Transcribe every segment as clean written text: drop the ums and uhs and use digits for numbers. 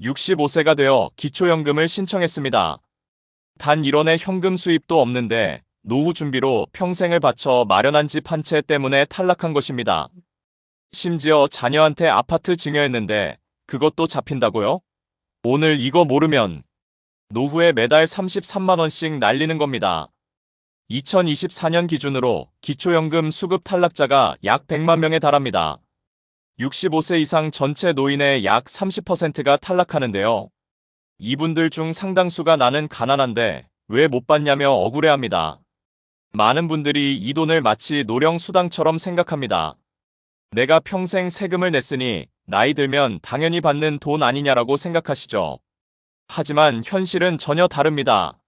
65세가 되어 기초연금을 신청했습니다. 단 1원의 현금 수입도 없는데 노후 준비로 평생을 바쳐 마련한 집 한 채 때문에 탈락한 것입니다. 심지어 자녀한테 아파트 증여했는데 그것도 잡힌다고요? 오늘 이거 모르면 노후에 매달 33만 원씩 날리는 겁니다. 2024년 기준으로 기초연금 수급 탈락자가 약 100만 명에 달합니다. 65세 이상 전체 노인의 약 30%가 탈락하는데요. 이분들 중 상당수가 나는 가난한데 왜 못 받냐며 억울해합니다. 많은 분들이 이 돈을 마치 노령수당처럼 생각합니다. 내가 평생 세금을 냈으니 나이 들면 당연히 받는 돈 아니냐라고 생각하시죠. 하지만 현실은 전혀 다릅니다.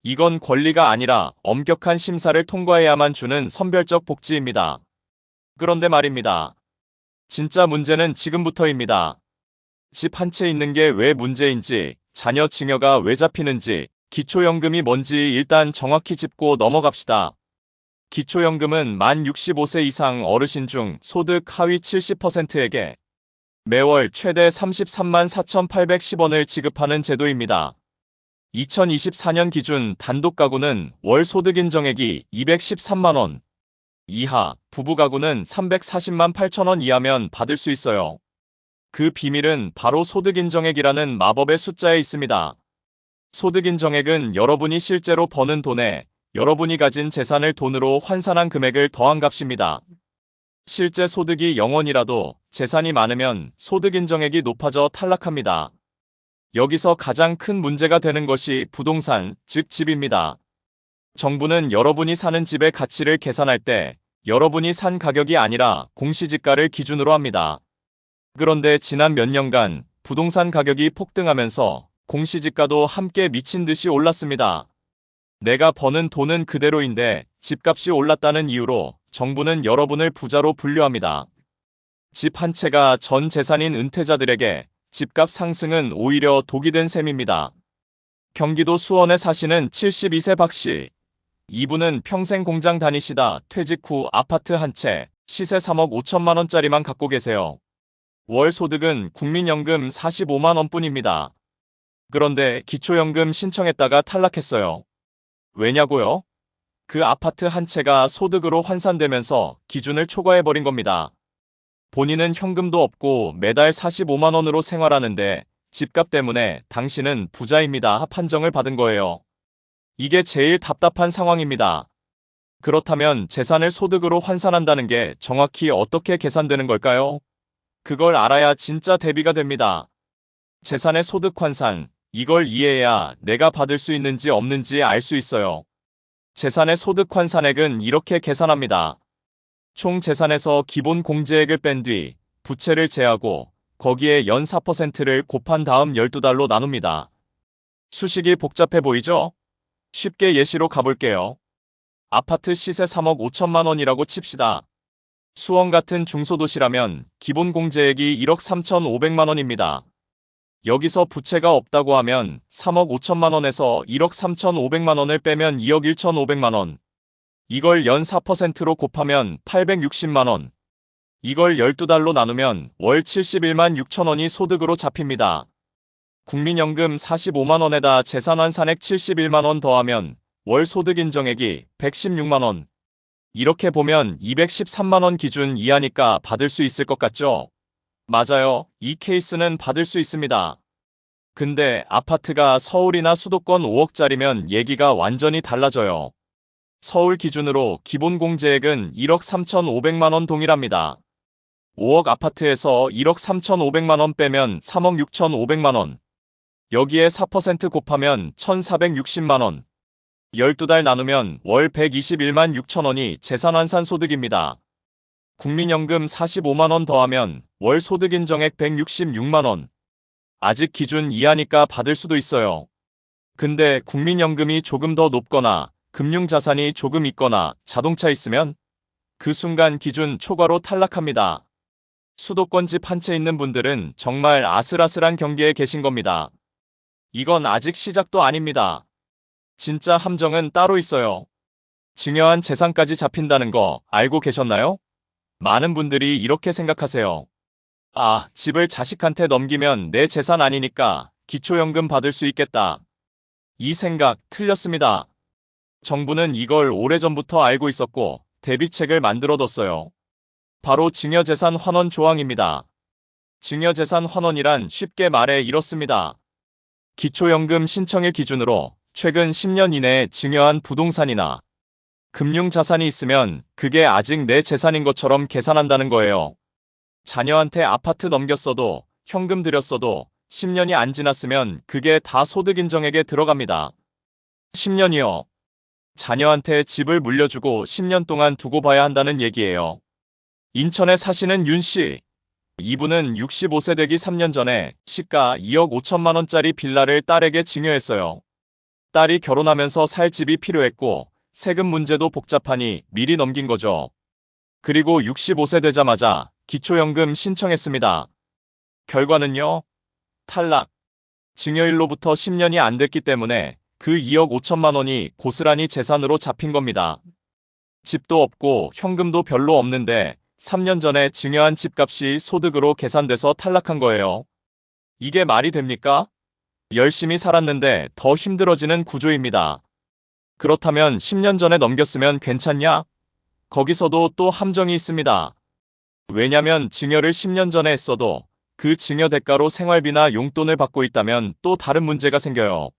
이건 권리가 아니라 엄격한 심사를 통과해야만 주는 선별적 복지입니다. 그런데 말입니다. 진짜 문제는 지금부터입니다. 집 한 채 있는 게 왜 문제인지, 자녀 증여가 왜 잡히는지, 기초연금이 뭔지 일단 정확히 짚고 넘어갑시다. 기초연금은 만 65세 이상 어르신 중 소득 하위 70%에게 매월 최대 33만 4,810원을 지급하는 제도입니다. 2024년 기준 단독 가구는 월 소득 인정액이 213만 원 이하, 부부 가구는 340만 8천 원 이하면 받을 수 있어요. 그 비밀은 바로 소득 인정액이라는 마법의 숫자에 있습니다. 소득 인정액은 여러분이 실제로 버는 돈에 여러분이 가진 재산을 돈으로 환산한 금액을 더한 값입니다. 실제 소득이 0원이라도 재산이 많으면 소득 인정액이 높아져 탈락합니다. 여기서 가장 큰 문제가 되는 것이 부동산, 즉 집입니다. 정부는 여러분이 사는 집의 가치를 계산할 때 여러분이 산 가격이 아니라 공시지가를 기준으로 합니다. 그런데 지난 몇 년간 부동산 가격이 폭등하면서 공시지가도 함께 미친 듯이 올랐습니다. 내가 버는 돈은 그대로인데 집값이 올랐다는 이유로 정부는 여러분을 부자로 분류합니다. 집 한 채가 전 재산인 은퇴자들에게 집값 상승은 오히려 독이 된 셈입니다. 경기도 수원에 사시는 72세 박씨. 이분은 평생 공장 다니시다 퇴직 후 아파트 한 채, 시세 3억 5천만 원짜리만 갖고 계세요. 월 소득은 국민연금 45만 원뿐입니다. 그런데 기초연금 신청했다가 탈락했어요. 왜냐고요? 그 아파트 한 채가 소득으로 환산되면서 기준을 초과해버린 겁니다. 본인은 현금도 없고 매달 45만 원으로 생활하는데 집값 때문에 당신은 부자입니다 판정을 받은 거예요. 이게 제일 답답한 상황입니다. 그렇다면 재산을 소득으로 환산한다는 게 정확히 어떻게 계산되는 걸까요? 그걸 알아야 진짜 대비가 됩니다. 재산의 소득 환산, 이걸 이해해야 내가 받을 수 있는지 없는지 알 수 있어요. 재산의 소득 환산액은 이렇게 계산합니다. 총 재산에서 기본 공제액을 뺀 뒤 부채를 제하고 거기에 연 4%를 곱한 다음 12달로 나눕니다. 수식이 복잡해 보이죠? 쉽게 예시로 가볼게요. 아파트 시세 3억 5천만 원이라고 칩시다. 수원 같은 중소도시라면 기본 공제액이 1억 3,500만 원입니다. 여기서 부채가 없다고 하면 3억 5천만 원에서 1억 3,500만 원을 빼면 2억 1,500만 원. 이걸 연 4%로 곱하면 860만 원. 이걸 12달로 나누면 월 71만 6천 원이 소득으로 잡힙니다. 국민연금 45만 원에다 재산환산액 71만 원 더하면 월 소득 인정액이 116만 원. 이렇게 보면 213만 원 기준 이하니까 받을 수 있을 것 같죠? 맞아요. 이 케이스는 받을 수 있습니다. 근데 아파트가 서울이나 수도권 5억짜리면 얘기가 완전히 달라져요. 서울 기준으로 기본 공제액은 1억 3,500만 원 동일합니다. 5억 아파트에서 1억 3,500만 원 빼면 3억 6,500만 원. 여기에 4% 곱하면 1,460만 원. 12달 나누면 월 121만 6천 원이 재산환산 소득입니다. 국민연금 45만 원 더하면 월 소득 인정액 166만 원. 아직 기준 이하니까 받을 수도 있어요. 근데 국민연금이 조금 더 높거나 금융자산이 조금 있거나 자동차 있으면 그 순간 기준 초과로 탈락합니다. 수도권 집 한 채 있는 분들은 정말 아슬아슬한 경계에 계신 겁니다. 이건 아직 시작도 아닙니다. 진짜 함정은 따로 있어요. 증여한 재산까지 잡힌다는 거 알고 계셨나요? 많은 분들이 이렇게 생각하세요. 아, 집을 자식한테 넘기면 내 재산 아니니까 기초연금 받을 수 있겠다. 이 생각 틀렸습니다. 정부는 이걸 오래전부터 알고 있었고 대비책을 만들어뒀어요. 바로 증여재산 환원 조항입니다. 증여재산 환원이란 쉽게 말해 이렇습니다. 기초연금 신청일 기준으로 최근 10년 이내에 증여한 부동산이나 금융자산이 있으면 그게 아직 내 재산인 것처럼 계산한다는 거예요. 자녀한테 아파트 넘겼어도 현금 들였어도 10년이 안 지났으면 그게 다 소득인정액에 들어갑니다. 10년이요. 자녀한테 집을 물려주고 10년 동안 두고 봐야 한다는 얘기예요. 인천에 사시는 윤 씨. 이분은 65세 되기 3년 전에 시가 2억 5천만 원짜리 빌라를 딸에게 증여했어요. 딸이 결혼하면서 살 집이 필요했고 세금 문제도 복잡하니 미리 넘긴 거죠. 그리고 65세 되자마자 기초연금 신청했습니다. 결과는요? 탈락. 증여일로부터 10년이 안 됐기 때문에 그 2억 5천만 원이 고스란히 재산으로 잡힌 겁니다. 집도 없고 현금도 별로 없는데 3년 전에 증여한 집값이 소득으로 계산돼서 탈락한 거예요. 이게 말이 됩니까? 열심히 살았는데 더 힘들어지는 구조입니다. 그렇다면 10년 전에 넘겼으면 괜찮냐? 거기서도 또 함정이 있습니다. 왜냐면 증여를 10년 전에 했어도 그 증여 대가로 생활비나 용돈을 받고 있다면 또 다른 문제가 생겨요.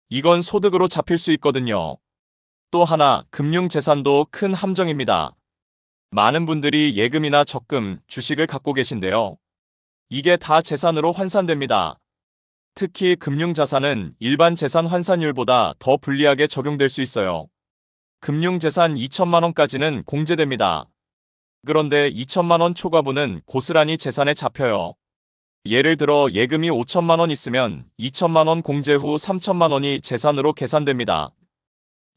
이건 소득으로 잡힐 수 있거든요. 또 하나, 금융재산도 큰 함정입니다. 많은 분들이 예금이나 적금, 주식을 갖고 계신데요. 이게 다 재산으로 환산됩니다. 특히 금융자산은 일반 재산 환산율보다 더 불리하게 적용될 수 있어요. 금융재산 2천만 원까지는 공제됩니다. 그런데 2천만 원 초과분은 고스란히 재산에 잡혀요. 예를 들어 예금이 5천만 원 있으면 2천만 원 공제 후 3천만 원이 재산으로 계산됩니다.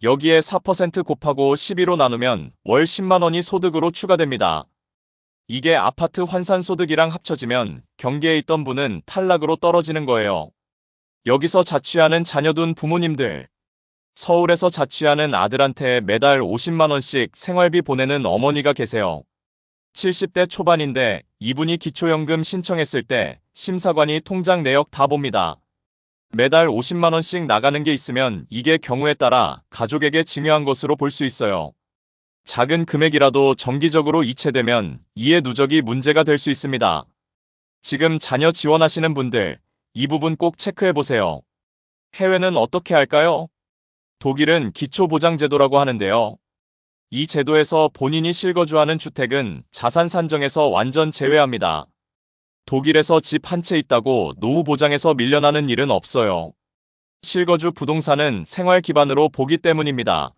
여기에 4% 곱하고 12로 나누면 월 10만 원이 소득으로 추가됩니다. 이게 아파트 환산소득이랑 합쳐지면 경계에 있던 분은 탈락으로 떨어지는 거예요. 여기서 자취하는 자녀 둔 부모님들, 서울에서 자취하는 아들한테 매달 50만 원씩 생활비 보내는 어머니가 계세요. 70대 초반인데 이분이 기초연금 신청했을 때 심사관이 통장 내역 다 봅니다. 매달 50만 원씩 나가는 게 있으면 이게 경우에 따라 가족에게 증여한 것으로 볼 수 있어요. 작은 금액이라도 정기적으로 이체되면 이해 누적이 문제가 될 수 있습니다. 지금 자녀 지원하시는 분들, 이 부분 꼭 체크해 보세요. 해외는 어떻게 할까요? 독일은 기초보장제도라고 하는데요. 이 제도에서 본인이 실거주하는 주택은 자산 산정에서 완전 제외합니다. 독일에서 집 한 채 있다고 노후 보장에서 밀려나는 일은 없어요. 실거주 부동산은 생활 기반으로 보기 때문입니다.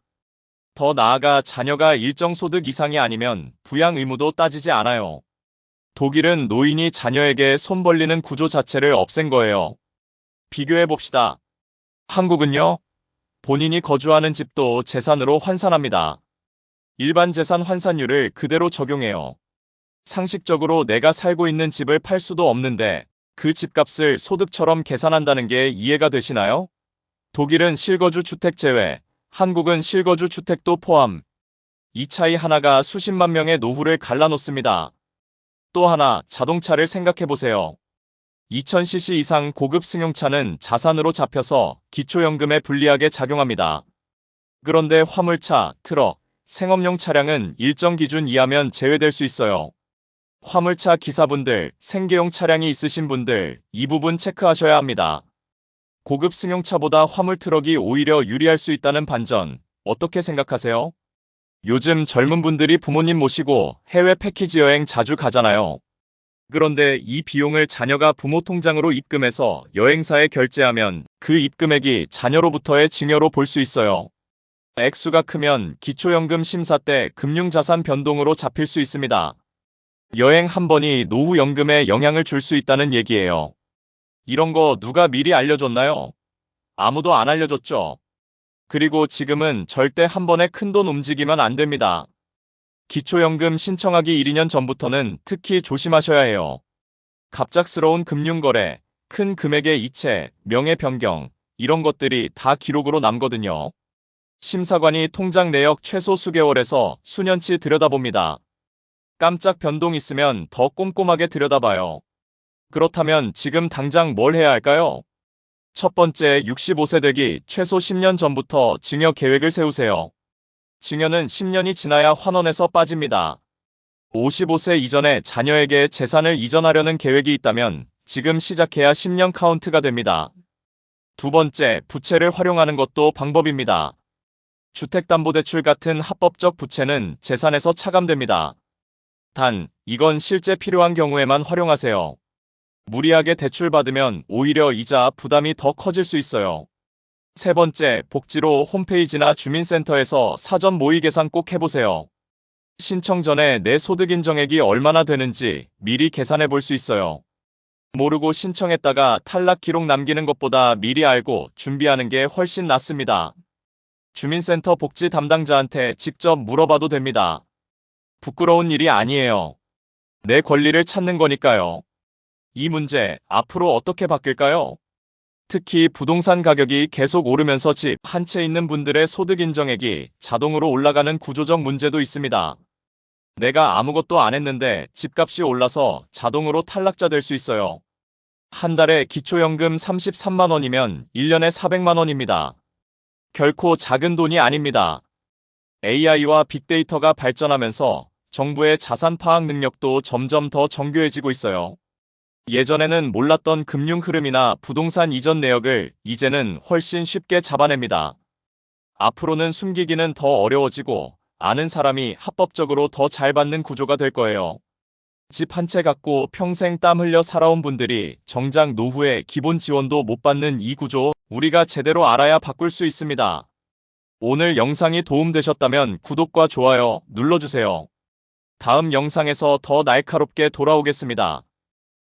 더 나아가 자녀가 일정 소득 이상이 아니면 부양 의무도 따지지 않아요. 독일은 노인이 자녀에게 손 벌리는 구조 자체를 없앤 거예요. 비교해 봅시다. 한국은요? 본인이 거주하는 집도 재산으로 환산합니다. 일반 재산 환산율을 그대로 적용해요. 상식적으로 내가 살고 있는 집을 팔 수도 없는데 그 집값을 소득처럼 계산한다는 게 이해가 되시나요? 독일은 실거주 주택 제외, 한국은 실거주 주택도 포함. 이 차이 하나가 수십만 명의 노후를 갈라놓습니다. 또 하나, 자동차를 생각해보세요. 2000cc 이상 고급 승용차는 자산으로 잡혀서 기초연금에 불리하게 작용합니다. 그런데 화물차, 트럭, 생업용 차량은 일정 기준 이하면 제외될 수 있어요. 화물차 기사분들, 생계용 차량이 있으신 분들, 이 부분 체크하셔야 합니다. 고급 승용차보다 화물 트럭이 오히려 유리할 수 있다는 반전, 어떻게 생각하세요? 요즘 젊은 분들이 부모님 모시고 해외 패키지 여행 자주 가잖아요. 그런데 이 비용을 자녀가 부모 통장으로 입금해서 여행사에 결제하면 그 입금액이 자녀로부터의 증여로 볼 수 있어요. 액수가 크면 기초연금 심사 때 금융자산 변동으로 잡힐 수 있습니다. 여행 한 번이 노후연금에 영향을 줄 수 있다는 얘기예요. 이런 거 누가 미리 알려줬나요? 아무도 안 알려줬죠. 그리고 지금은 절대 한 번에 큰돈 움직이면 안 됩니다. 기초연금 신청하기 1~2년 전부터는 특히 조심하셔야 해요. 갑작스러운 금융거래, 큰 금액의 이체, 명의 변경, 이런 것들이 다 기록으로 남거든요. 심사관이 통장 내역 최소 수개월에서 수년치 들여다봅니다. 깜짝 변동 있으면 더 꼼꼼하게 들여다봐요. 그렇다면 지금 당장 뭘 해야 할까요? 첫 번째, 65세 되기 최소 10년 전부터 증여 계획을 세우세요. 증여는 10년이 지나야 환원에서 빠집니다. 55세 이전에 자녀에게 재산을 이전하려는 계획이 있다면 지금 시작해야 10년 카운트가 됩니다. 두 번째, 부채를 활용하는 것도 방법입니다. 주택담보대출 같은 합법적 부채는 재산에서 차감됩니다. 단, 이건 실제 필요한 경우에만 활용하세요. 무리하게 대출받으면 오히려 이자 부담이 더 커질 수 있어요. 세 번째, 복지로 홈페이지나 주민센터에서 사전 모의 계산 꼭 해보세요. 신청 전에 내 소득 인정액이 얼마나 되는지 미리 계산해 볼 수 있어요. 모르고 신청했다가 탈락 기록 남기는 것보다 미리 알고 준비하는 게 훨씬 낫습니다. 주민센터 복지 담당자한테 직접 물어봐도 됩니다. 부끄러운 일이 아니에요. 내 권리를 찾는 거니까요. 이 문제 앞으로 어떻게 바뀔까요? 특히 부동산 가격이 계속 오르면서 집 한 채 있는 분들의 소득 인정액이 자동으로 올라가는 구조적 문제도 있습니다. 내가 아무것도 안 했는데 집값이 올라서 자동으로 탈락자 될 수 있어요. 한 달에 기초연금 33만 원이면 1년에 400만 원입니다. 결코 작은 돈이 아닙니다. AI와 빅데이터가 발전하면서 정부의 자산 파악 능력도 점점 더 정교해지고 있어요. 예전에는 몰랐던 금융 흐름이나 부동산 이전 내역을 이제는 훨씬 쉽게 잡아냅니다. 앞으로는 숨기기는 더 어려워지고 아는 사람이 합법적으로 더 잘 받는 구조가 될 거예요. 집 한 채 갖고 평생 땀 흘려 살아온 분들이 정작 노후에 기본 지원도 못 받는 이 구조, 우리가 제대로 알아야 바꿀 수 있습니다. 오늘 영상이 도움되셨다면 구독과 좋아요 눌러주세요. 다음 영상에서 더 날카롭게 돌아오겠습니다.